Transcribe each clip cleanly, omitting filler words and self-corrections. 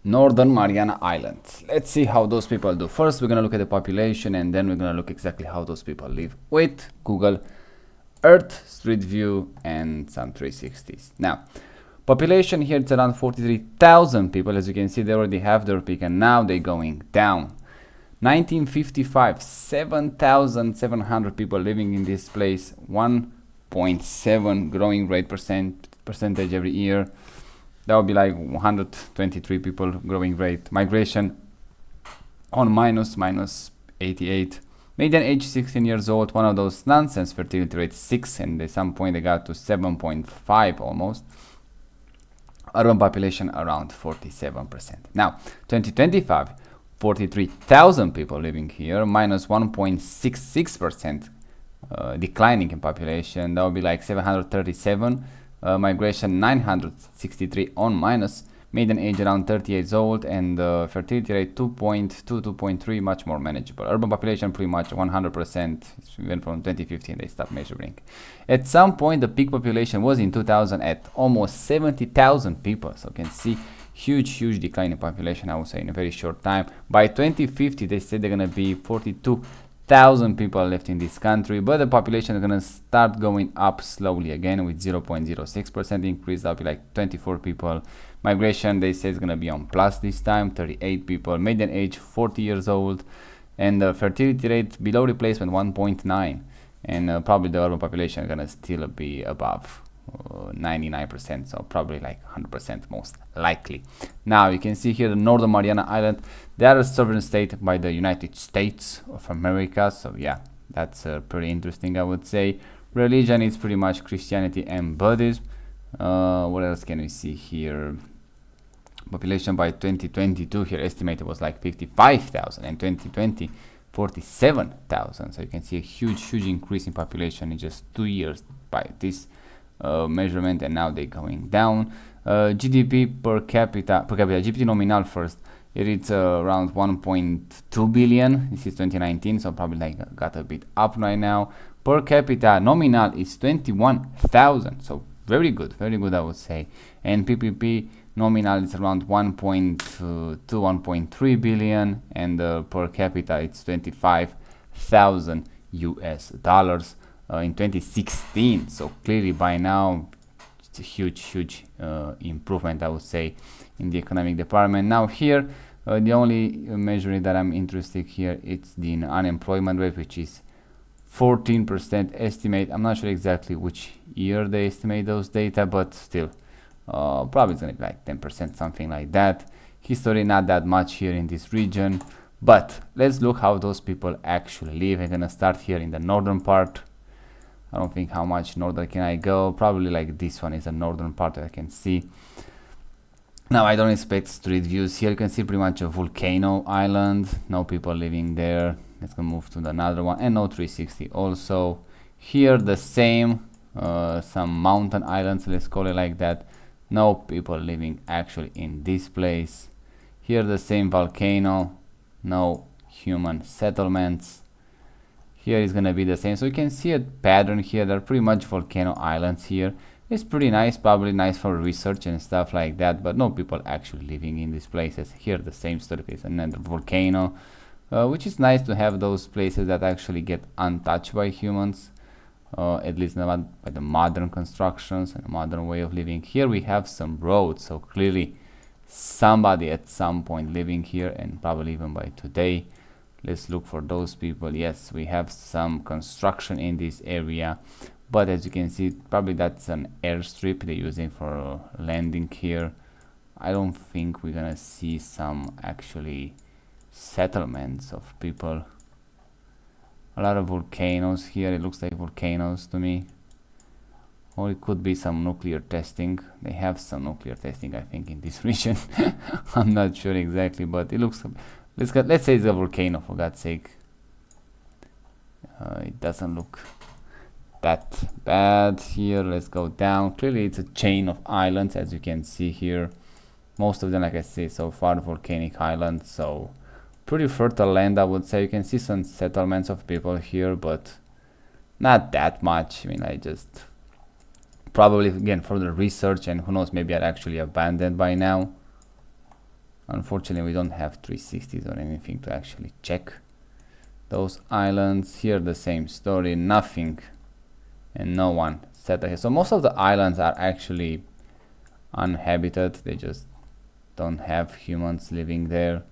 Northern Mariana Islands. Let's see how those people do. First, we're gonna look at the population, and then we're gonna look exactly how those people live with Google Earth, Street View, and some 360s. Now, population here it's around 43,000 people. As you can see, they already have their peak, and now they're going down. 1955, 7,700 people living in this place. 1.7 growing rate percentage every year. That would be like 123 people growing rate. Migration on minus 88. Median age 16 years old. One of those nonsense fertility rate 6, and at some point they got to 7.5 almost. Urban population around 47%. Now 2025, 43,000 people living here, minus 1.66% declining in population. That would be like 737. Migration 963 on minus, median age around 30 years old, and fertility rate 2.2, 2.3, much more manageable. Urban population pretty much 100%, even from 2015 they stopped measuring. At some point the peak population was in 2000 at almost 70,000 people, so you can see huge decline in population, I would say, in a very short time. By 2050 they said they're gonna be 42,000 people left in this country, but the population is going to start going up slowly again with 0.06% increase. That'll be like 24 people. Migration, they say, is going to be on plus this time, 38 people. Median age 40 years old, and the fertility rate below replacement 1.9, and probably the urban population is going to still be above 99%, so probably like 100% most likely. Now you can see here the Northern Mariana Island. They are a sovereign state by the United States of America, so yeah, that's pretty interesting, I would say. Religion is pretty much Christianity and Buddhism. What else can we see here? Population by 2022 here estimated was like 55,000, and 2020 47,000, so you can see a huge increase in population in just 2 years by this measurement, and now they're going down. GDP per capita GPT nominal first, it's around 1.2 billion. This is 2019, so probably like got a bit up right now. Per capita nominal is 21,000, so very good I would say. And PPP nominal is around 1.2 1.3 billion, and per capita it's 25,000 US dollars. In 2016, so clearly by now it's a huge improvement, I would say, in the economic department. Now here the only measure that I'm interested here, it's the unemployment rate, which is 14% estimate. I'm not sure exactly which year they estimate those data, but still probably it's gonna be like 10%, something like that. History not that much here in this region, but let's look how those people actually live. I'm gonna start here in the northern part. I don't think how much northern can I go. Probably like this one is the northern part that I can see. Now I don't expect street views here. You can see pretty much a volcano island. No people living there. Let's go move to another one, and no 360 also. Here the same, some mountain islands, let's call it like that. No people living actually in this place. Here the same volcano. No human settlements. Here is gonna be the same, so you can see a pattern here. There are pretty much volcano islands here. It's pretty nice, probably nice for research and stuff like that, but no people actually living in these places. Here the same story is another volcano, which is nice to have those places that actually get untouched by humans, at least not by the modern constructions and modern way of living. Here we have some roads, so clearly somebody at some point living here, and probably even by today. Let's look for those people. Yes, we have some construction in this area, but as you can see, probably that's an airstrip they're using for landing here. I don't think we're gonna see some actually settlements of people. A lot of volcanoes here. It looks like volcanoes to me, or it could be some nuclear testing. They have some nuclear testing, I think, in this region. I'm not sure exactly, but it looks. Let's say it's a volcano, for God's sake. It doesn't look that bad here. Let's go down. Clearly it's a chain of islands, as you can see here. Most of them, like I say, so far volcanic islands, so pretty fertile land, I would say. You can see some settlements of people here, but not that much. I mean, I just probably again further research, and who knows, maybe I'd actually abandoned by now. Unfortunately, we don't have 360s or anything to actually check those islands. Here the same story, nothing and no one settled here. So most of the islands are actually uninhabited. They just don't have humans living there.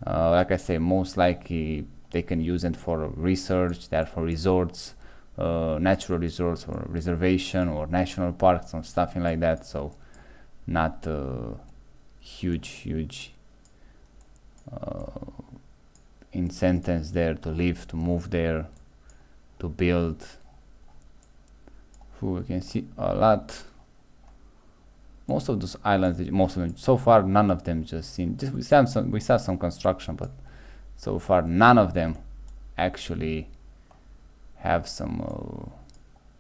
Like I say, most likely they can use it for research, they're for resorts, natural resorts or reservation or national parks or something like that. So not huge incentives there to live, to move there, to build. We can see a lot. Most of those islands, most of them, so far none of them just seen. We saw some construction, but so far none of them actually have some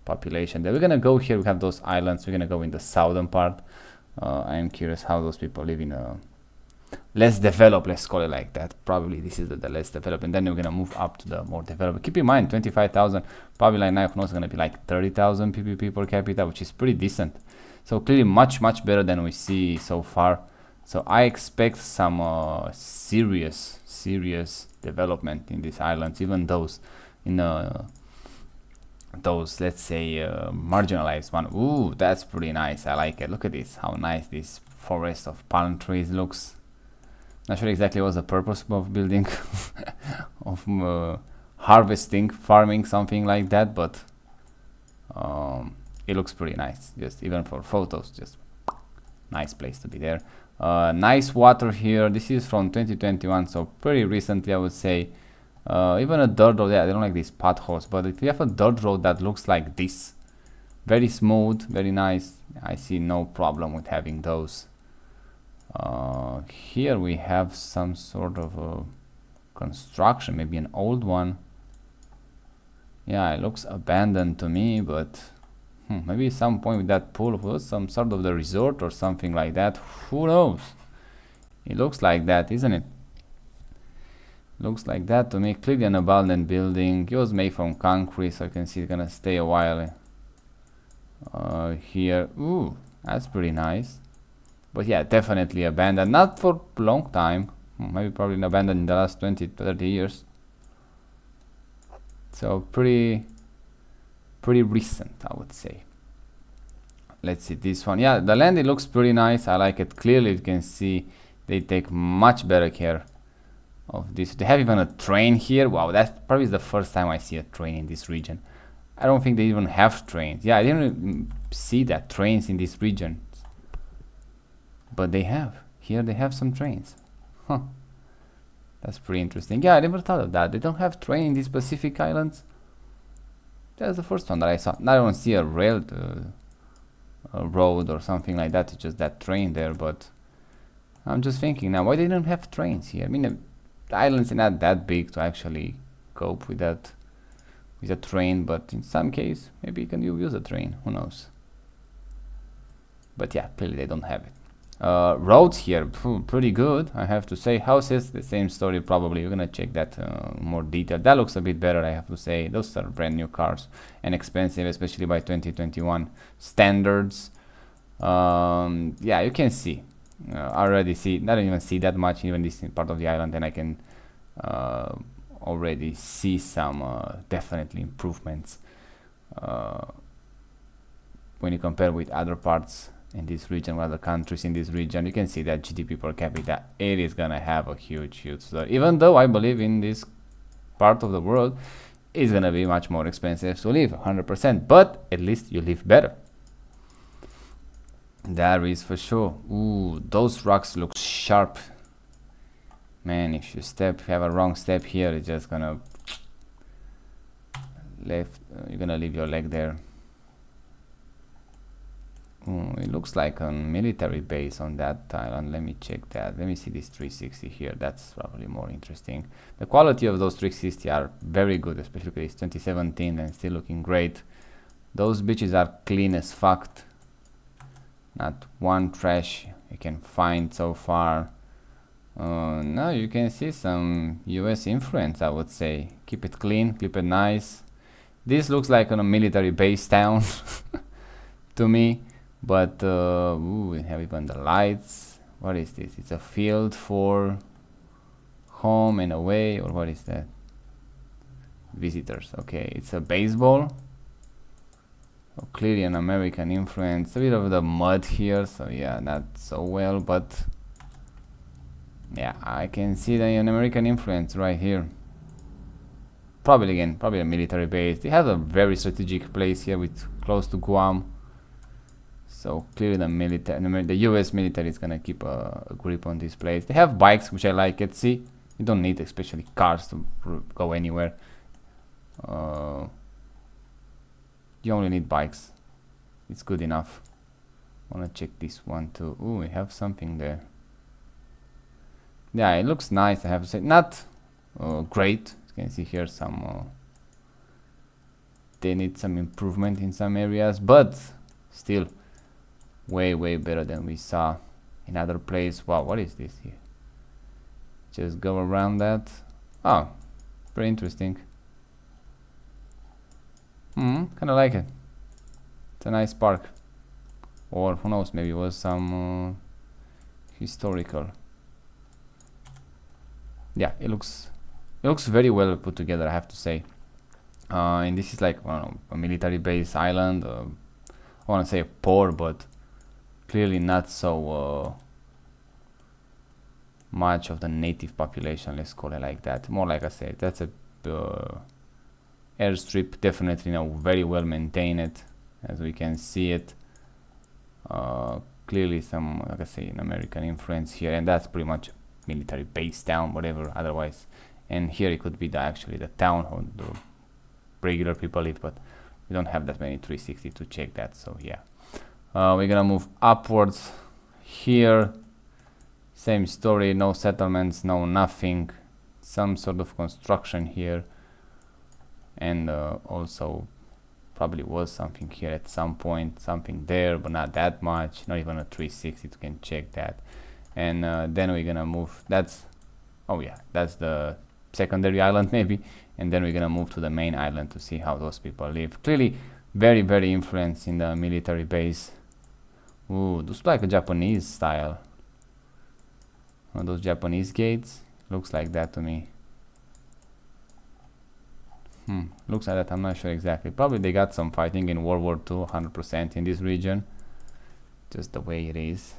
population. Then we're gonna go here. We have those islands. We're gonna go in the southern part. I am curious how those people live in a less developed, let's call it like that. Probably this is the less developed, and then we're gonna move up to the more developed. Keep in mind, 25,000, probably like now it's gonna be like 30,000 PPP per capita, which is pretty decent. So clearly much better than we see so far. So I expect some serious development in these islands, even those in those, let's say, marginalized one. Ooh, that's pretty nice. I like it. Look at this, how nice this forest of palm trees looks. Not sure exactly what's the purpose of building of harvesting, farming, something like that, but it looks pretty nice, just even for photos. Just nice place to be there. Nice water here. This is from 2021, so pretty recently, I would say. Even a dirt road, yeah, I don't like these potholes, but if you have a dirt road that looks like this, very smooth, very nice, I see no problem with having those. Here we have some sort of a construction, maybe an old one. Yeah, it looks abandoned to me, but maybe at some point with that pool was some sort of the resort or something like that. Who knows? It looks like that, isn't it? Looks like that to me. Clearly an abandoned building. It was made from concrete, so you can see it's gonna stay a while. Here, ooh, that's pretty nice. But yeah, definitely abandoned. Not for a long time. Maybe probably abandoned in the last 20-30 years. So pretty recent, I would say. Let's see this one. Yeah, the land, it looks pretty nice. I like it. Clearly you can see they take much better care of this. They have even a train here. Wow, that's probably the first time I see a train in this region. I don't think they even have trains. Yeah, I didn't even see that trains in this region, but they have. Here they have some trains. Huh. That's pretty interesting. Yeah, I never thought of that. They don't have train in these Pacific Islands. That's the first one that I saw. Now I don't see a rail, a road or something like that. It's just that train there. But I'm just thinking now, why they don't have trains here? I mean, the island's not that big to actually cope with that, with a train. But in some case, maybe you can use a train. Who knows? But yeah, clearly they don't have it. Roads here, pretty good, I have to say. Houses, the same story probably. We're gonna check that more detail. That looks a bit better, I have to say. Those are brand new cars and expensive, especially by 2021 standards. Yeah, you can see. Already see. I don't even see that much, even this part of the island, and I can already see some definitely improvements when you compare with other parts in this region, other countries in this region. You can see that GDP per capita, it is gonna have a huge story. Even though I believe in this part of the world it's gonna be much more expensive to live, 100%, but at least you live better. That is for sure. Ooh, those rocks look sharp, man. If you have a wrong step here, it's just gonna you're gonna leave your leg there. It looks like a military base on that island. Let me check that. Let me see this 360 here. That's probably more interesting. The quality of those 360 are very good, especially because it's 2017 and still looking great. Those beaches are clean as fuck. Not one trash you can find so far. Now you can see some US influence, I would say. Keep it clean, keep it nice. This looks like a military base town to me. But we have even the lights. What is this? It's a field for home and away, or what is that? Visitors. Okay, it's a baseball. Oh, clearly an American influence. A bit of the mud here, so yeah, not so well, but yeah, I can see an American influence right here. Probably a military base. They have a very strategic place here with close to Guam. So clearly the US military is gonna keep a grip on this place. They have bikes, which I like it. See, you don't need especially cars to go anywhere. You only need bikes. It's good enough. Wanna check this one too. Ooh, we have something there. Yeah, it looks nice, I have to say. Not great. You can see here some they need some improvement in some areas, but still way better than we saw in other places. Wow, what is this here? Just go around that. Oh, very interesting. Kind of like it. It's a nice park. Or who knows, maybe it was some historical. Yeah, it looks very well put together, I have to say. And this is like, I don't know, a military base island. I want to say a port, but clearly not so much of the native population, let's call it like that. More like I said, that's a airstrip, definitely very well maintained, as we can see it. Clearly some, like I say, an American influence here, and that's pretty much military base town, whatever otherwise. And here it could be actually the town where the regular people live, but we don't have that many 360 to check that, so yeah. We're gonna move upwards here. Same story, no settlements, no nothing. Some sort of construction here, and also probably was something here at some point, something there, but not that much, not even a 360 you can check that. And then we're gonna move, that's the secondary island maybe, and then we're gonna move to the main island to see how those people live. Clearly very influenced in the military base. Ooh, looks like a Japanese style. One of those Japanese gates, looks like that to me. Looks like that, I'm not sure exactly. Probably they got some fighting in World War II, 100% in this region, just the way it is.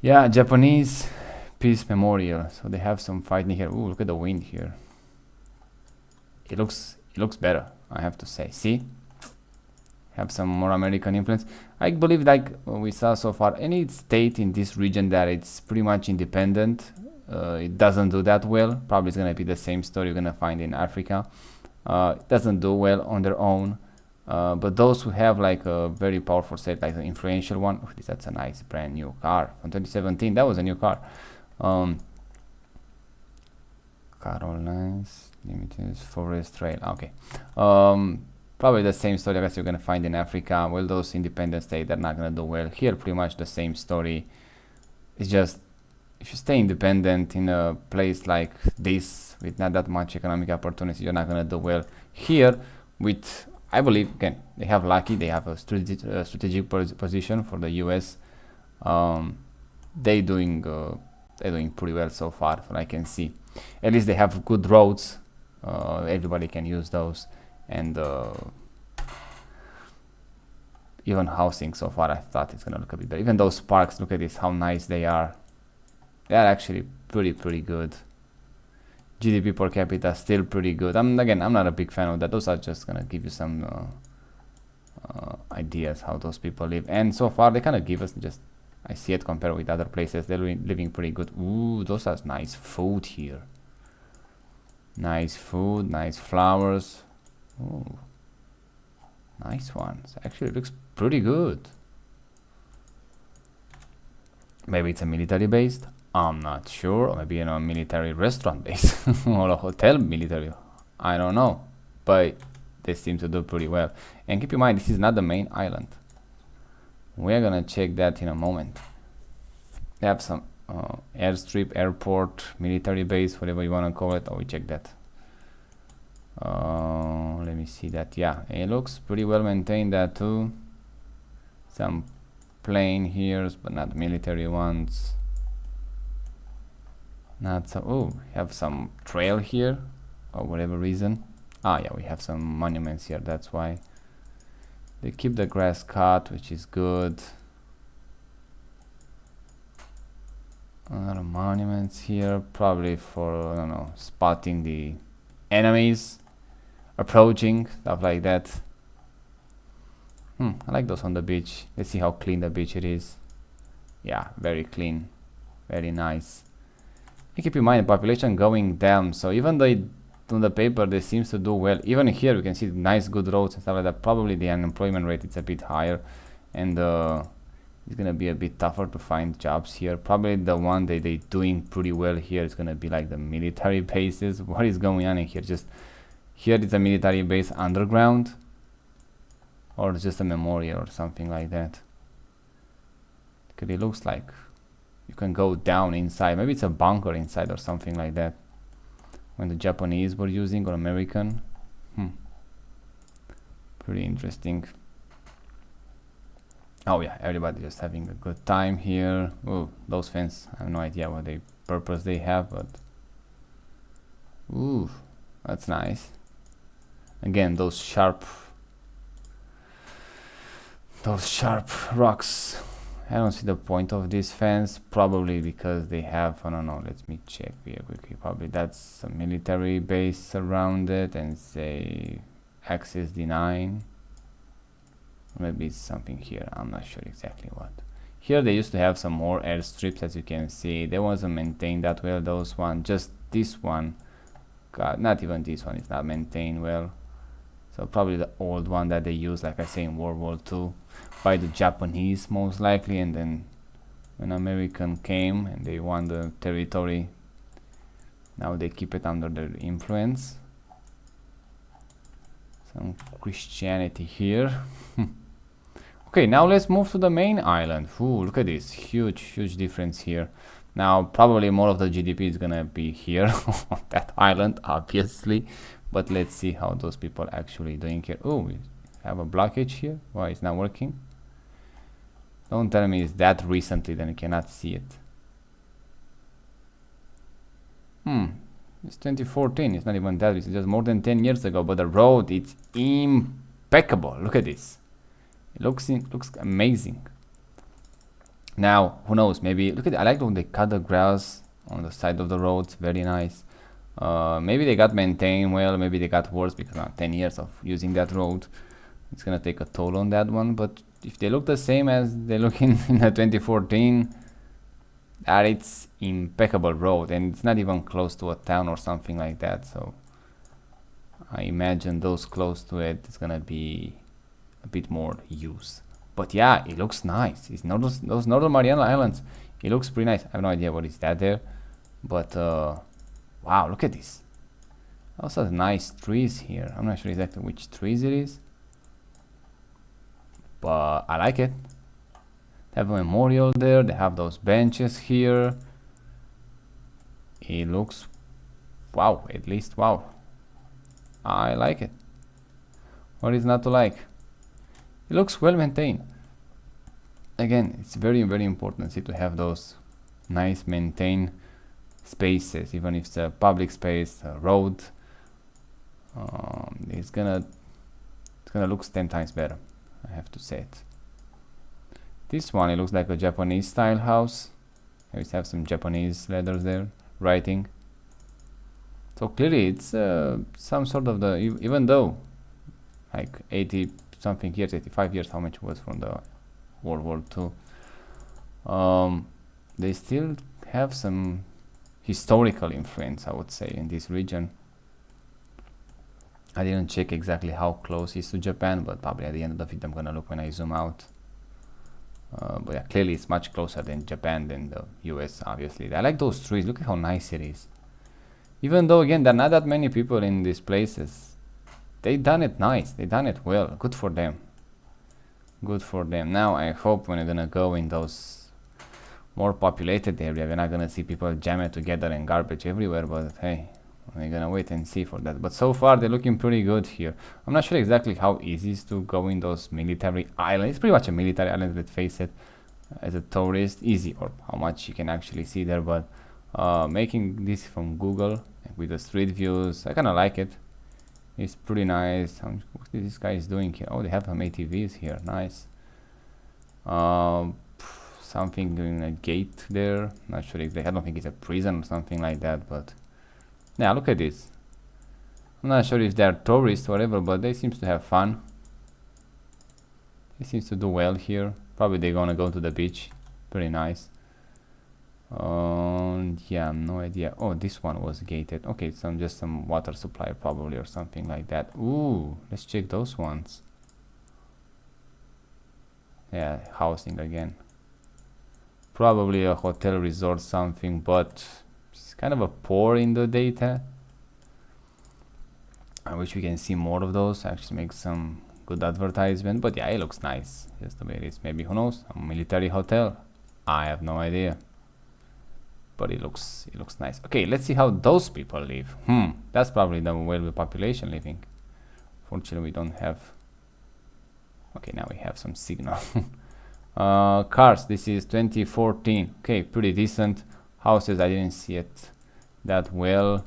Yeah, Japanese Peace Memorial. So they have some fighting here. Ooh, look at the wind here. It looks better, I have to say. See? Have some more American influence. I believe, like we saw so far, any state in this region that it's pretty much independent, it doesn't do that well. Probably it's gonna be the same story you're gonna find in Africa. It doesn't do well on their own. But those who have like a very powerful state, like the influential one, that's a nice brand new car from 2017. That was a new car. Caroline's Limited Forest Trail. Okay. Probably the same story I guess you're gonna find in Africa. Well, those independent states, they're not gonna do well. Here, pretty much the same story. It's just, if you stay independent in a place like this with not that much economic opportunity, you're not gonna do well. Here, with, I believe, again, they have lucky, they have a strategic position for the US. They're doing pretty well so far, from what I can see. At least they have good roads. Everybody can use those, and even housing so far, I thought it's gonna look a bit better. Even those parks, look at this, how nice they are. They are actually pretty good. GDP per capita still pretty good. I'm not a big fan of that. Those are just gonna give you some ideas how those people live, and so far they kind of give us just, I see it compared with other places, they're living pretty good. Ooh, those are nice food here. Nice food, nice flowers. Ooh, nice ones. Actually, it looks pretty good. Maybe it's a military based, I'm not sure, or maybe a military restaurant base or a hotel military, I don't know, but they seem to do pretty well. And keep in mind, this is not the main island. We're gonna check that in a moment. They have some airstrip, airport, military base, whatever you want to call it. We check that. Let me see that. Yeah, it looks pretty well maintained, that too. Some plane here, but not military ones. Not so. Oh, we have some trail here, for whatever reason. Ah, yeah, we have some monuments here. That's why they keep the grass cut, which is good. A lot of monuments here, probably for, I don't know, spotting the enemies approaching, stuff like that. I like those on the beach. Let's see how clean the beach it is. Yeah, very clean, very nice. And keep in mind the population going down, so even though on the paper they seems to do well, even here we can see nice good roads and stuff like that. Probably the unemployment rate is a bit higher, and it's gonna be a bit tougher to find jobs here. Probably the one that they doing pretty well here is gonna be like the military bases. What is going on in here? Just here is a military base underground, or just a memorial or something like that. Because it looks like you can go down inside. Maybe it's a bunker inside or something like that, when the Japanese were using, or American. Pretty interesting. Oh yeah, everybody just having a good time here. Oh, those fans, I have no idea what purpose they have, but ooh, that's nice. Again, those sharp rocks. I don't see the point of these fans, probably because they have, I don't know, let me check here quickly. Probably that's a military base around it, and say access denied. Maybe it's something here, I'm not sure exactly what. Here they used to have some more airstrips, as you can see. They wasn't maintained that well, those one. Just this one, God, not even this one is not maintained well. So probably the old one that they used, like I say, in World War II by the Japanese most likely, and then when American came and they won the territory, now they keep it under their influence. Some Christianity here. Okay, now let's move to the main island. Ooh, look at this huge difference here. Now probably more of the GDP is gonna be here on that island, obviously, but let's see how those people actually doing here. Oh, we have a blockage here. Why it's not working? Don't tell me it's that recently, then you cannot see it. It's 2014. It's not even that recent, just more than 10 years ago. But the road, it's impeccable. Look at this. It looks amazing. Now, who knows? Maybe look at it. I like when they cut the grass on the side of the road. It's very nice. Maybe they got maintained well. Maybe they got worse because 10 years of using that road, it's gonna take a toll on that one. But if they look the same as they look in 2014, that it's impeccable road, and it's not even close to a town or something like that. So I imagine those close to it, it's gonna be a bit more use. But yeah, it looks nice. It's not those northern Mariana Islands. It looks pretty nice. I have no idea what is that there, but wow, look at this. Also nice trees here. I'm not sure exactly which trees it is, but I like it. They have a memorial there. They have those benches here. It looks wow, at least wow. I like it. What is not to like? It looks well maintained. Again, it's very important to have those nice maintained spaces, even if it's a public space, a road. It's gonna look 10 times better, I have to say it. This one, it looks like a Japanese style house. We have some Japanese letters there, writing. So clearly it's some sort of even though like 80 something years, 85 years, how much was from the World War II, they still have some historical influence, I would say, in this region. I didn't check exactly how close it is to Japan, but probably at the end of the video I'm gonna look when I zoom out. But yeah, clearly it's much closer than Japan than the US, obviously. I like those trees. Look at how nice it is. Even though, again, there are not that many people in these places, they done it nice. They done it well. Good for them. Good for them. Now, I hope when you're gonna go in those more populated areas, we're not gonna see people jammed together and garbage everywhere, but hey, we're gonna wait and see for that. But so far, they're looking pretty good here. I'm not sure exactly how easy it is to go in those military islands. It's pretty much a military island, let's face it. as a tourist, easy, or how much you can actually see there. But making this from Google with the street views, I kind of like it. It's pretty nice. What is this guy is doing here? Oh, they have some ATVs here. Nice. Something in a gate there. Not sure exactly. I don't think it's a prison or something like that. But yeah, look at this. I'm not sure if they're tourists or whatever, but they seem to have fun. They seem to do well here. Probably they're gonna go to the beach. Pretty nice. Yeah, no idea. Oh, this one was gated. Okay, just some water supply probably or something like that. Ooh, let's check those ones. Yeah, housing again. Probably a hotel resort something, but it's kind of a poor in the data. I wish we can see more of those. Actually make some good advertisement, but yeah, it looks nice just the way it is. Maybe, who knows, a military hotel, I have no idea, but it looks nice. Okay, let's see how those people live. That's probably the where the population living. Fortunately we don't have. Okay, now we have some signal. Cars, this is 2014. Okay, pretty decent. Houses, I didn't see it that well.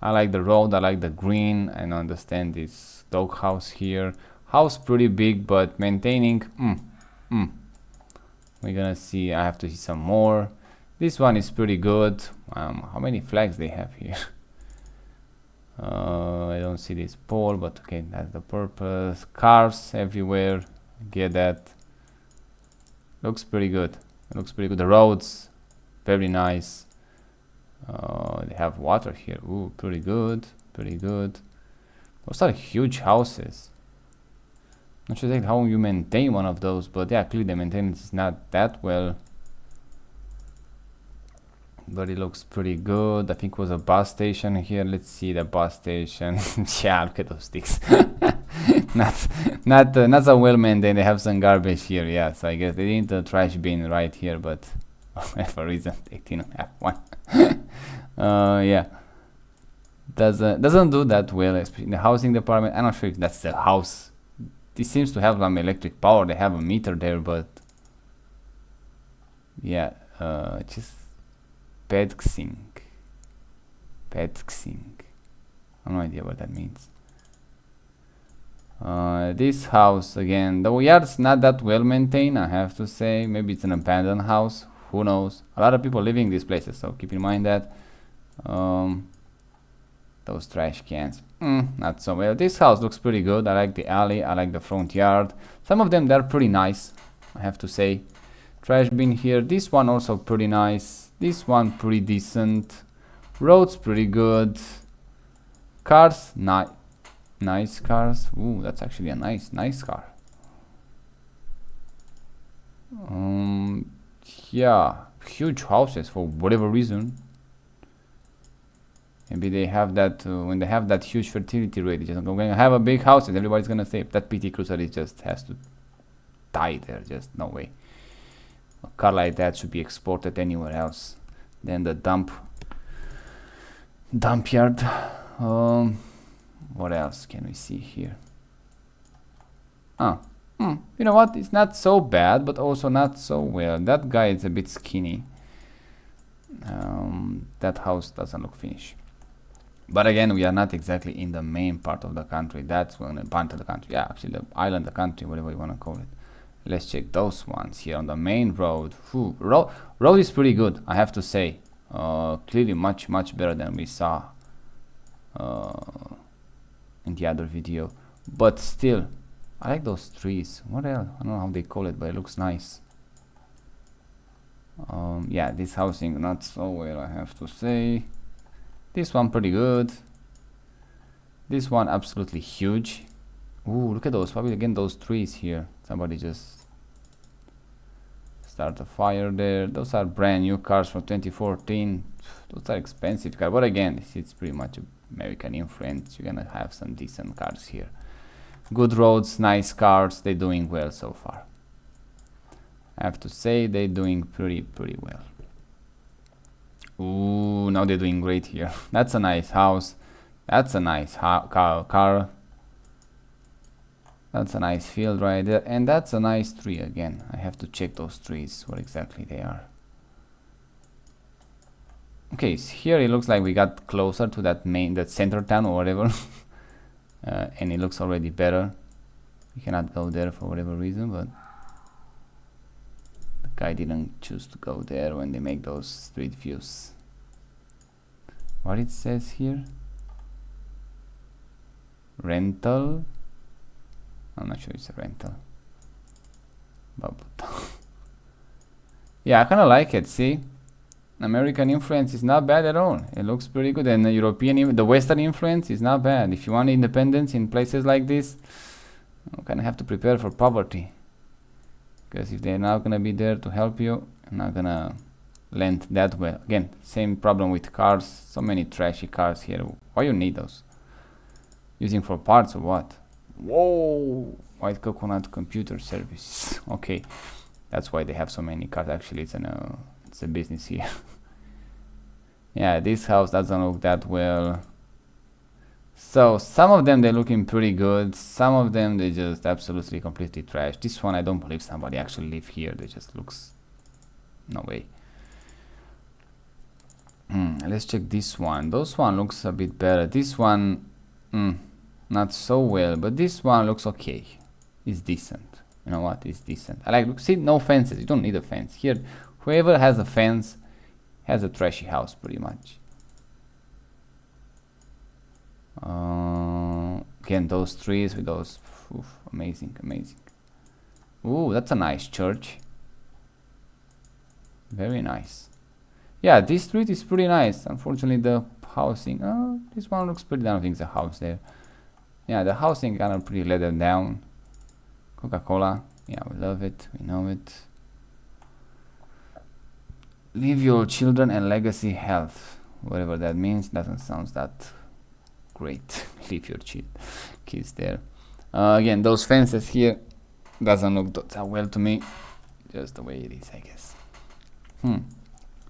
I like the road, I like the green, and understand this dog house here. House pretty big, but maintaining, we're gonna see. I have to see some more. This one is pretty good. How many flags they have here? I don't see this pole, but okay, that's the purpose. Cars everywhere, get that. Looks pretty good. It looks pretty good. The roads, very nice. They have water here. Ooh, pretty good, pretty good. Those are huge houses. Not sure exactly how you maintain one of those, but yeah, clearly the maintenance is not that well. But it looks pretty good. I think it was a bus station here. Let's see the bus station. Yeah, look at those sticks. not so well maintained. They have some garbage here. Yeah, so I guess they need a trash bin right here, but for whatever reason they didn't have one. Yeah, doesn't do that well, especially in the housing department. I'm not sure if that's the house. This seems to have some electric power. They have a meter there, but yeah, just Pedxing. I have no idea what that means. This house again, the yard's not that well maintained, I have to say. Maybe it's an abandoned house, who knows. A lot of people living in these places, so keep in mind that. Those trash cans, not so well. This house looks pretty good. I like the alley, I like the front yard. Some of them, they're pretty nice, I have to say. Trash bin here. This one also pretty nice. This one pretty decent. Roads pretty good. Cars, nice cars. Ooh, that's actually a nice car. Yeah, huge houses for whatever reason. Maybe they have that when they have that huge fertility rate. Just going to have a big house, and everybody's gonna say that PT Cruiser is just has to die there. Just no way. A car like that should be exported anywhere else than the dump yard. What else can we see here? You know what? It's not so bad, but also not so well. That guy is a bit skinny. That house doesn't look finished. But again, we are not exactly in the main part of the country. That's when a part of the country. Yeah, actually the island, the country, whatever you want to call it. Let's check those ones here on the main road. Road is pretty good, I have to say. Clearly much better than we saw in the other video. But still, I like those trees. What else? I don't know how they call it, but it looks nice. Yeah, this housing not so well, I have to say. This one pretty good. This one absolutely huge. Ooh, look at those. Probably again those trees here. Somebody just start a fire there. Those are brand new cars from 2014. Those are expensive cars, but again, it's pretty much American influence. You're gonna have some decent cars here. Good roads, nice cars. They're doing well so far. I have to say they're doing pretty well. Ooh, now they're doing great here. That's a nice house. That's a nice car. That's a nice field right there, and that's a nice tree again. I have to check those trees, what exactly they are. Okay, so here it looks like we got closer to that center town or whatever. And it looks already better. We cannot go there for whatever reason, but the guy didn't choose to go there when they make those street views. What it says here? Rental? I'm not sure it's a rental. Yeah, I kind of like it, see? American influence is not bad at all. It looks pretty good, and the Western influence is not bad. If you want independence in places like this, you kind of have to prepare for poverty, because if they're not gonna be there to help you, you're not gonna land that well. Again, same problem with cars. So many trashy cars here. Why you need those? Using for parts or what? Whoa! White coconut computer service. Okay, that's why they have so many cars. Actually, it's a business here. Yeah, this house doesn't look that well. So some of them they're looking pretty good. Some of them they just absolutely completely trash. This one I don't believe somebody actually live here. They just looks, no way. Let's check this one. This one looks a bit better. This one, not so well, but this one looks okay. It's decent. You know what? It's decent. I like. Look, see, no fences. You don't need a fence here. Whoever has a fence has a trashy house, pretty much. Again, those trees with those, amazing, amazing. Ooh, that's a nice church. Very nice. Yeah, this street is pretty nice. Unfortunately, the housing. This one looks pretty. I don't think it's a house there. Yeah, the housing kind of pretty let them down. Coca-Cola. Yeah, we love it. We know it. Leave your children and legacy health. Whatever that means. Doesn't sound that great. Leave your kids there. Again, those fences here doesn't look that well to me. Just the way it is, I guess.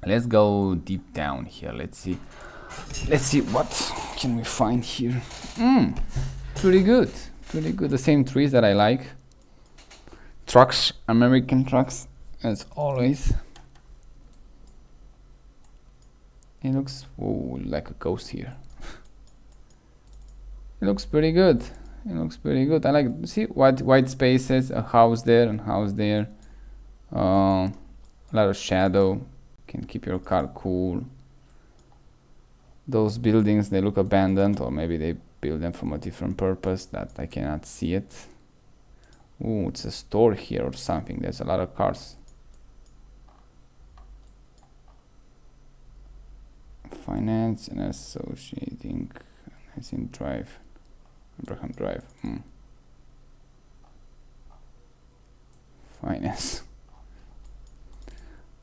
Let's go deep down here. Let's see what can we find here. Pretty good. The same trees that I like. Trucks, American trucks, as always. It looks like a ghost here. It looks pretty good. I like, see, white spaces, a house there and house there. A lot of shadow. Can keep your car cool. Those buildings, they look abandoned, or maybe they build them from a different purpose that I cannot see it. Ooh, it's a store here or something. There's a lot of cars. Finance and associating. It's in Drive. Abraham Drive. Finance.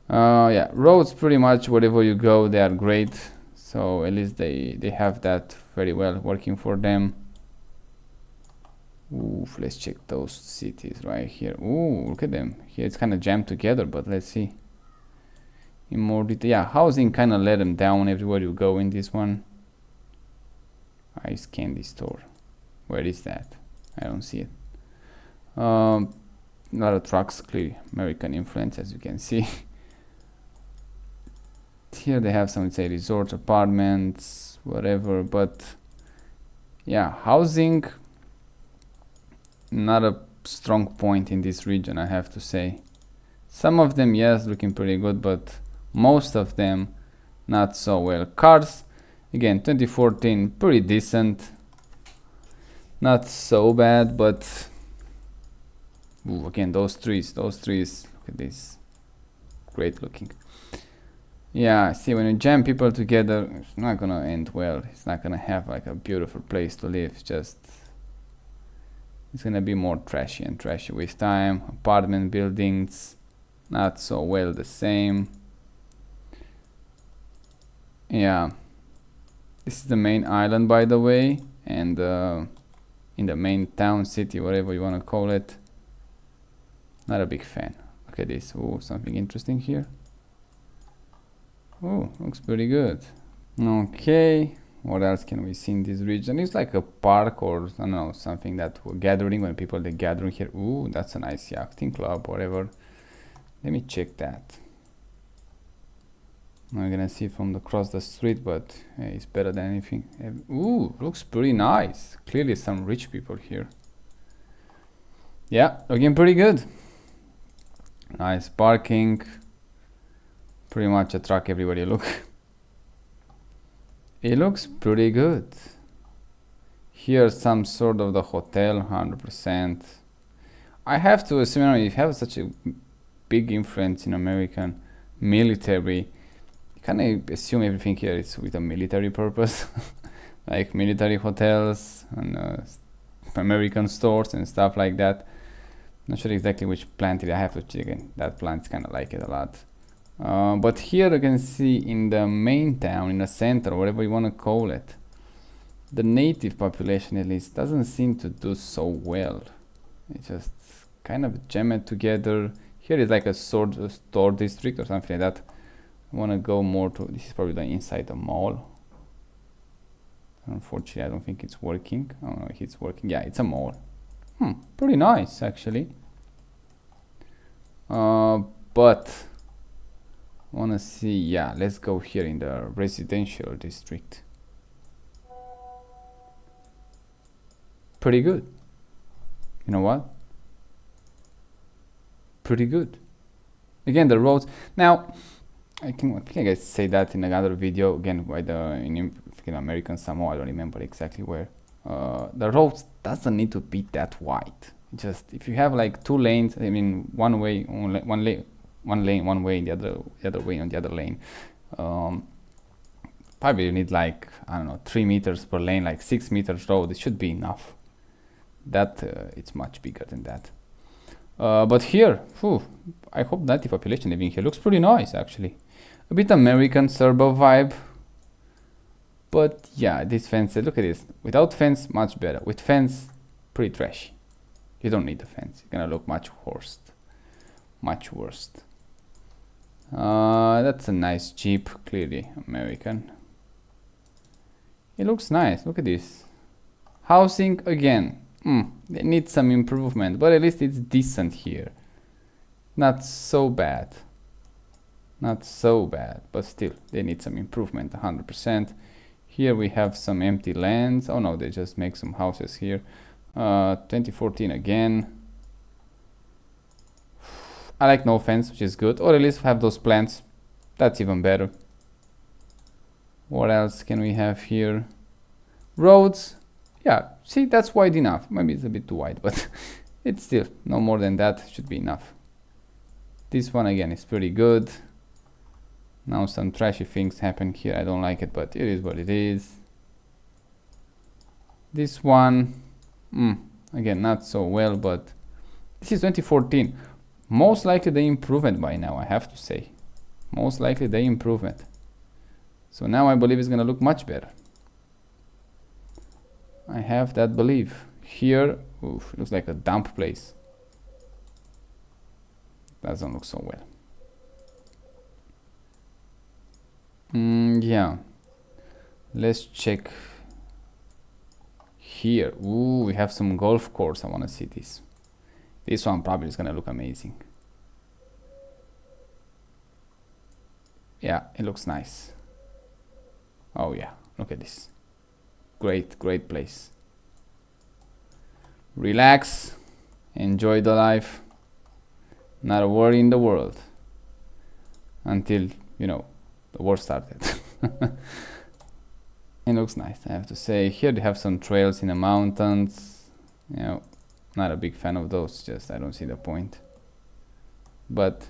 Yeah, roads pretty much wherever you go, they are great. So at least they have that very well working for them. Let's check those cities right here. Look at them. Here it's kind of jammed together, but let's see. In more detail. Yeah, housing kind of let them down everywhere you go in this one. Ice candy store. Where is that? I don't see it. A lot of trucks, clearly American influence, as you can see. Here they have some, say, resort apartments, whatever, but yeah, housing, not a strong point in this region, I have to say. Some of them, yes, looking pretty good, but most of them not so well. Cars, again, 2014, pretty decent, not so bad, but again, those trees, look at this, great looking. Yeah, see, when you jam people together, it's not gonna end well. It's not gonna have like a beautiful place to live. It's gonna be more trashy and trashy with time. Apartment buildings, not so well the same. Yeah, this is the main island, by the way, and in the main town, city, whatever you wanna call it. Not a big fan. Look at this. Something interesting here. Looks pretty good. Okay, What else can we see in this region? It's like a park or I don't know, something that we're gathering when people they gathering here. Ooh, that's a nice yachting club, whatever. Let me check that. I'm gonna see from across the street, but hey, it's better than anything. Ooh, looks pretty nice. Clearly some rich people here. Yeah, looking pretty good. Nice parking. Pretty much attract everybody. Look. It looks pretty good. Here's some sort of the hotel, 100%. I have to assume, you know, if you have such a big influence in American military, you kind of assume everything here is with a military purpose. Like military hotels and American stores and stuff like that. Not sure exactly which plant it. I have to check again. That plant's kind of like it a lot. But here you can see in the main town, in the center, whatever you want to call it, the native population at least doesn't seem to do so well. It just kind of jam it together. Here is like a sort of store district or something like that. I want to go more to, this is probably the inside the mall. Unfortunately, I don't think it's working. I don't know if it's working. Yeah, it's a mall. Pretty nice actually. But wanna see, yeah, let's go here in the residential district. Pretty good. You know what? Pretty good. Again, the roads. Now, I think I say that in another video again by the in American Samoa. I don't remember exactly where. The roads doesn't need to be that wide. Just if you have like two lanes, I mean one way, one lane, one way, the other way on the other lane. Probably you need like, I don't know, 3 meters per lane, like 6 meters road. It should be enough. That it's much bigger than that. But here, I hope that the population living here looks pretty nice actually. A bit American Serbo vibe. But yeah, this fence, look at this. Without fence, much better. With fence, pretty trashy. You don't need the fence. It's gonna look much worse. Much worse. That's a nice Jeep, clearly American. It looks nice. Look at this. Housing again. They need some improvement, but at least it's decent here. Not so bad. Not so bad, but still, they need some improvement, 100%. Here we have some empty lands. Oh no, they just make some houses here. 2014 again. I like no fence, which is good. Or at least have those plants. That's even better. What else can we have here? Roads. Yeah, see, that's wide enough. Maybe it's a bit too wide, but it's still no more than that. Should be enough. This one again is pretty good. Now some trashy things happen here. I don't like it, but it is what it is. This one, again, not so well, but this is 2014. Most likely they improvement by now, I have to say. Most likely they improvement. So now I believe it's gonna look much better. I have that belief. Here, looks like a dump place. Doesn't look so well. Yeah. Let's check here. We have some golf course. I want to see this. This one probably is gonna look amazing. Yeah, it looks nice. Oh yeah, look at this. Great place. Relax, enjoy the life. Not a worry in the world. Until, you know, the war started. It looks nice, I have to say. Here they have some trails in the mountains. You know, not a big fan of those, just I don't see the point. But,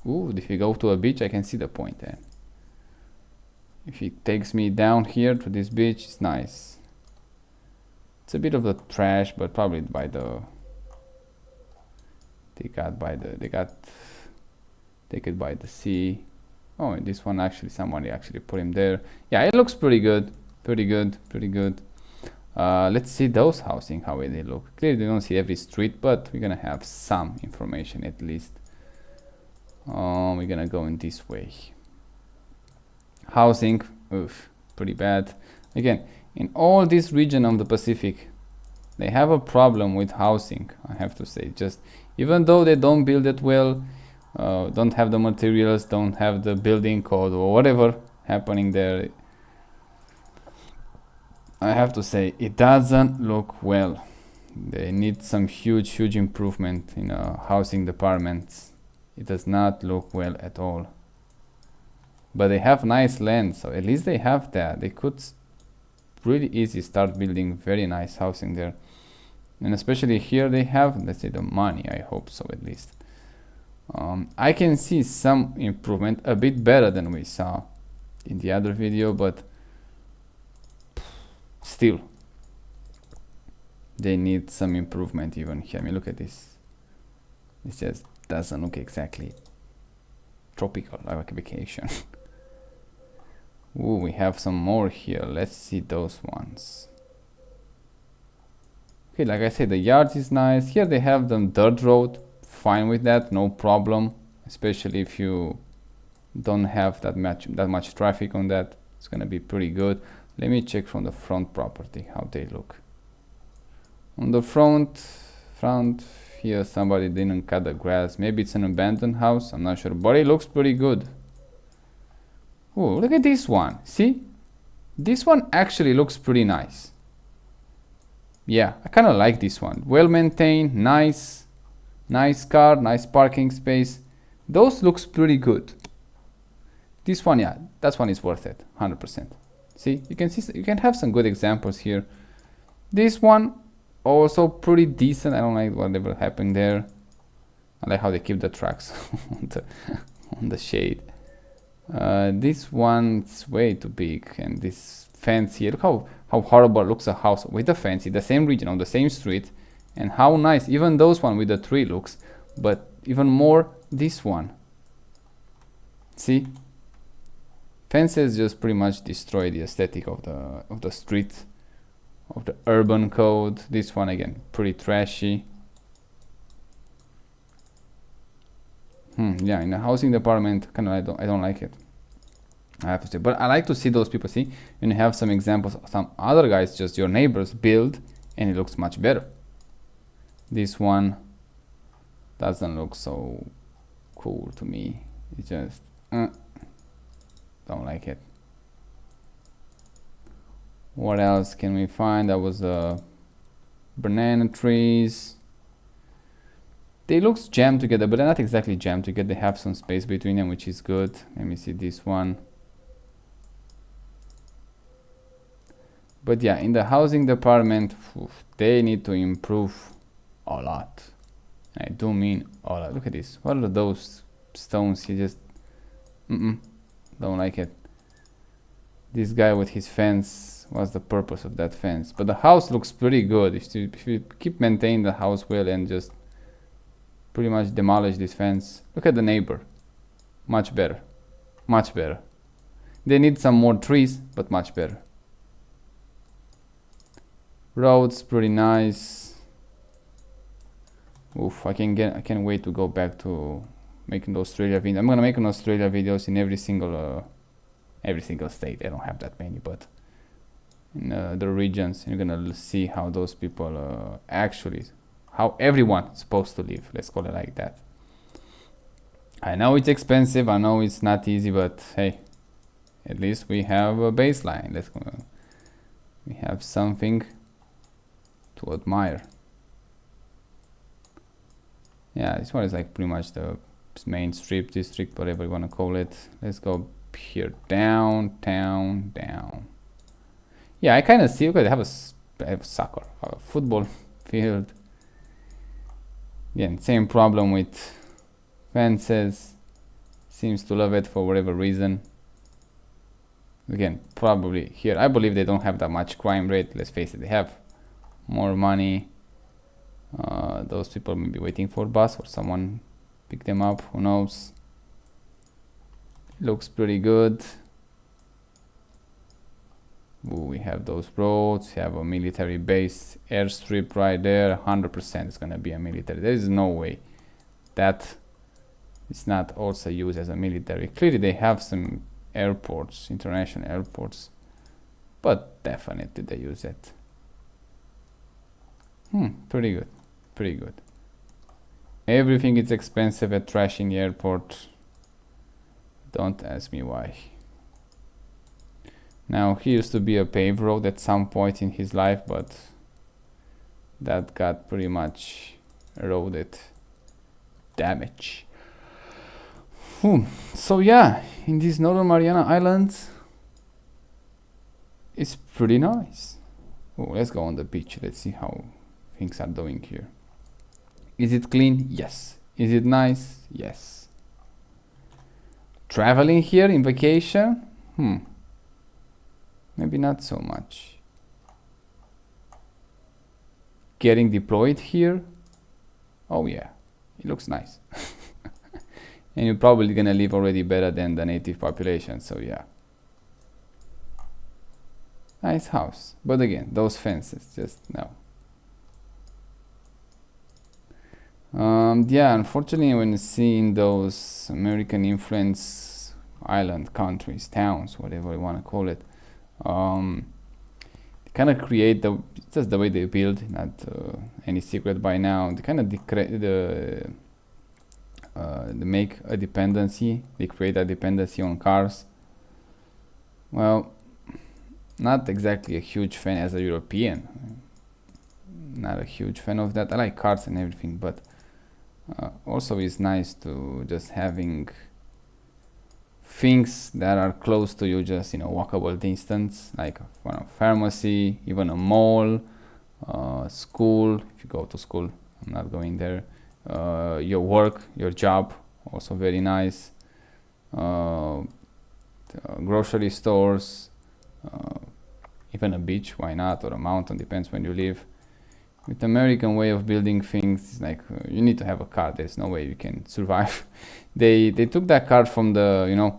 if you go to a beach, I can see the point there. If it takes me down here to this beach, it's nice. It's a bit of the trash, but probably by the... They take it by the sea. Oh, and this one actually, somebody actually put him there. Yeah, it looks pretty good. Pretty good. Let's see those housing, how they look. Clearly they don't see every street, but we're gonna have some information at least. We're gonna go in this way. Housing, pretty bad. Again, in all this region of the Pacific, they have a problem with housing, I have to say. Just even though they don't build it well, don't have the materials, don't have the building code or whatever happening there, I have to say it doesn't look well. They need some huge improvement in housing departments. It does not look well at all. But they have nice land, so at least they have that. They could really easy start building very nice housing there. And especially here they have, let's say, the money. I hope so, at least. I can see some improvement, a bit better than we saw in the other video, but still they need some improvement even here. I mean, look at this. It just doesn't look exactly tropical, like a vacation. Ooh, we have some more here. Let's see those ones. Okay, like I said, the yard is nice. Here they have the dirt road. Fine with that, no problem. Especially if you don't have that much traffic on that, it's gonna be pretty good. Let me check from the front property how they look. On the front here, somebody didn't cut the grass. Maybe it's an abandoned house, I'm not sure, but it looks pretty good. Oh, look at this one. See? This one actually looks pretty nice. Yeah, I kind of like this one. Well maintained, nice car, nice parking space. Those looks pretty good. This one, yeah, that one is worth it, 100%. See, you can have some good examples here. This one also pretty decent. I don't like whatever happened there. I like how they keep the tracks on the shade. This one's way too big, and this fence here, look how horrible looks a house with the fence in the same region on the same street, and how nice even those one with the tree looks, but even more this one. See, fences just pretty much destroy the aesthetic of the street, of the urban code. This one again, pretty trashy. Yeah, in the housing department, kind of I don't like it, I have to say. But I like to see those people, see, and you have some examples of some other guys, just your neighbors, build, and it looks much better. This one doesn't look so cool to me. It just don't like it. What else can we find? That was banana trees. They look jammed together, but they're not exactly jammed together. They have some space between them, which is good. Let me see this one. But yeah, in the housing department, they need to improve a lot. I do mean a lot. Look at this. What are those stones? He just don't like it. This guy with his fence, what's the purpose of that fence? But the house looks pretty good. If you keep maintaining the house well and just pretty much demolish this fence. Look at the neighbor. Much better. Much better. They need some more trees, but much better. Roads pretty nice. Oof, I can't wait to go back to making the Australia video. I'm gonna make an Australia videos in every single state. I don't have that many, but in the regions, you're gonna see how those people actually, how everyone's supposed to live. Let's call it like that. I know it's expensive. I know it's not easy, but hey, at least we have a baseline. We have something to admire. Yeah, this one is like pretty much the main strip district, whatever you want to call it. Let's go here, down. Yeah, I kind of see, okay, they have a soccer, a football field. Again, same problem with fences. Seems to love it for whatever reason. Again, probably here, I believe they don't have that much crime rate. Let's face it, they have more money. Those people may be waiting for a bus or someone pick them up, who knows. Looks pretty good. Ooh, we have those roads, we have a military base, airstrip right there. 100% it's gonna be a military. There is no way that it's not also used as a military. Clearly they have some airports, international airports. but definitely they use it. Pretty good, pretty good. Everything is expensive at trashing airport. Don't ask me why. Now, he used to be a paved road at some point in his life, but that got pretty much eroded. Damage. So yeah, in these northern Mariana Islands, it's pretty nice. Let's go on the beach. Let's see how things are doing here. Is it clean? Yes. Is it nice? Yes. Traveling here in vacation? Maybe not so much. Getting deployed here? Oh yeah, it looks nice. And you're probably gonna live already better than the native population, so yeah. Nice house. But again, those fences, just no. Yeah, unfortunately, when seeing those American influence island countries, towns, whatever you want to call it, they kind of create just the way they build, not any secret by now. They kind of they make a dependency. They create a dependency on cars. Well, not exactly a huge fan as a European. Not a huge fan of that. I like cars and everything, but also it's nice to just having things that are close to you, just walkable distance, like a pharmacy, even a mall, school. If you go to school, I'm not going there. Your work, your job, also very nice. Grocery stores, even a beach, why not, or a mountain, depends when you live. With the American way of building things, it's like you need to have a car. There's no way you can survive. They took that car from the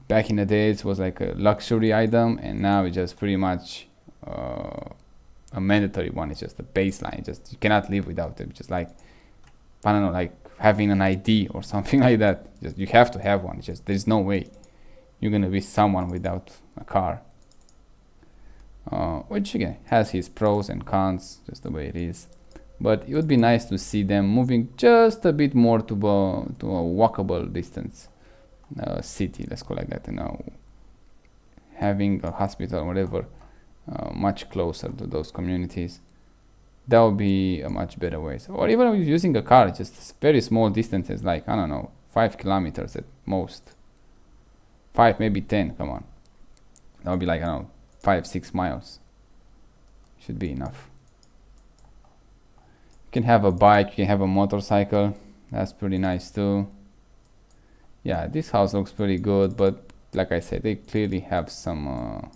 back in the days it was like a luxury item, and now it's just pretty much a mandatory one. It's just a baseline. Just you cannot live without it. Just like, I don't know, like having an ID or something like that. Just you have to have one. Just there's no way you're gonna be someone without a car. Which again has his pros and cons, just the way it is. But it would be nice to see them moving just a bit more to a walkable distance city, let's call it like that. Having a hospital or whatever much closer to those communities. That would be a much better way. So, or even using a car, just very small distances, like, I don't know, 5 kilometers at most. 5, maybe 10, come on. That would be like, I don't know, 5-6 miles. Should be enough. You can have a bike, you can have a motorcycle. That's pretty nice too. Yeah, this house looks pretty good, but like I said, they clearly have some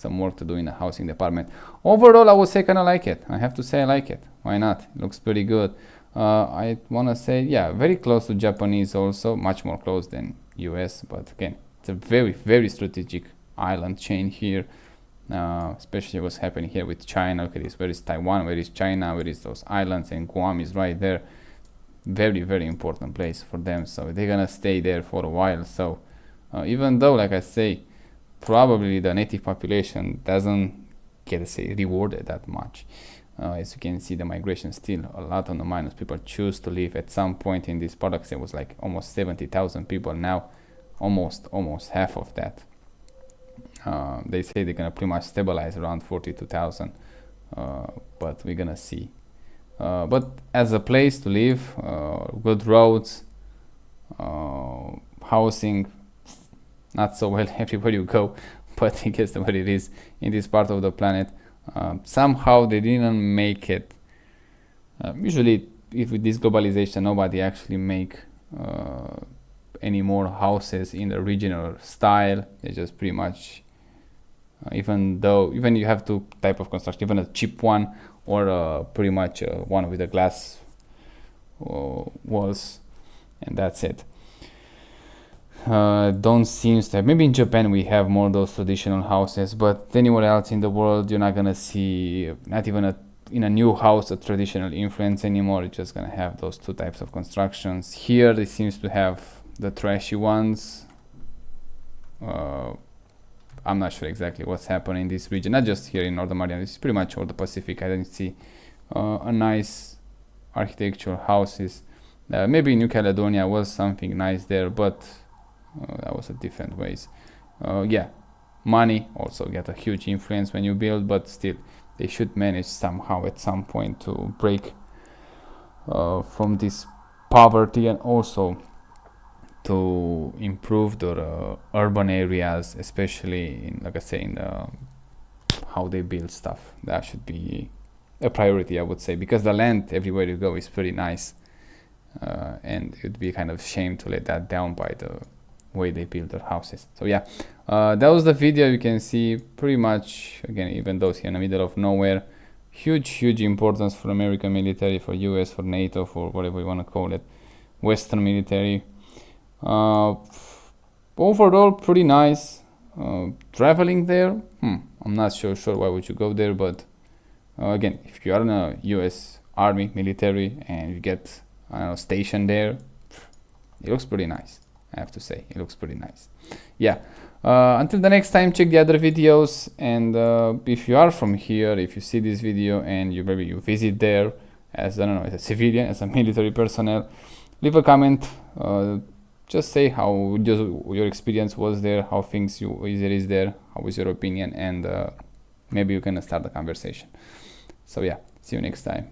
work to do in the housing department. Overall, I would say kind of like it. I have to say I like it. Why not? It looks pretty good. I want to say, yeah, very close to Japanese also, much more close than US, but again, it's a very, very strategic island chain here. Especially what's happening here with China. Look at this. Where is Taiwan? Where is China? Where is those islands? And Guam is right there. Very, very important place for them. So they're gonna stay there for a while. So even though, like I say, probably the native population doesn't get, say, rewarded that much. As you can see, the migration still a lot on the minus. People choose to live at some point in this product. It was like almost 70,000 people. Now almost half of that. They say they're gonna pretty much stabilize around 42,000, but we're gonna see. But as a place to live, good roads, housing, not so well everywhere you go, but I guess the way it is in this part of the planet. Somehow they didn't make it. Usually, if with this globalization, nobody actually make any more houses in the regional style. They just pretty much. Even you have two type of construction, even a cheap one or pretty much one with a glass walls, and that's it. Don't seem to have. Maybe in Japan we have more of those traditional houses, but anywhere else in the world you're not gonna see, not even in a new house, a traditional influence anymore. You're just gonna have those two types of constructions. Here it seems to have the trashy ones. I'm not sure exactly what's happening in this region, not just here in Northern Mariana, it's pretty much all the Pacific. I didn't see a nice architectural houses. Maybe New Caledonia was something nice there, but that was a different ways. Yeah, money also get a huge influence when you build, but still they should manage somehow at some point to break from this poverty, and also to improve the urban areas, especially in, like I say, in how they build stuff. That should be a priority, I would say, because the land everywhere you go is pretty nice, and it would be kind of shame to let that down by the way they build their houses. So yeah, that was the video. You can see pretty much, again, even though it's here in the middle of nowhere, huge importance for American military, for US, for NATO, for whatever you want to call it, Western military. Overall pretty nice. Traveling there, I'm not sure why would you go there, but again, if you are in a US Army military and you get, I don't know, stationed there, it looks pretty nice. I have to say, it looks pretty nice. Yeah. Until the next time, check the other videos, and if you are from here, if you see this video and maybe you visit there as, I don't know, as a civilian, as a military personnel, leave a comment. Just say how your experience was there, how things is there, how was your opinion, and maybe you can start the conversation. So yeah, see you next time.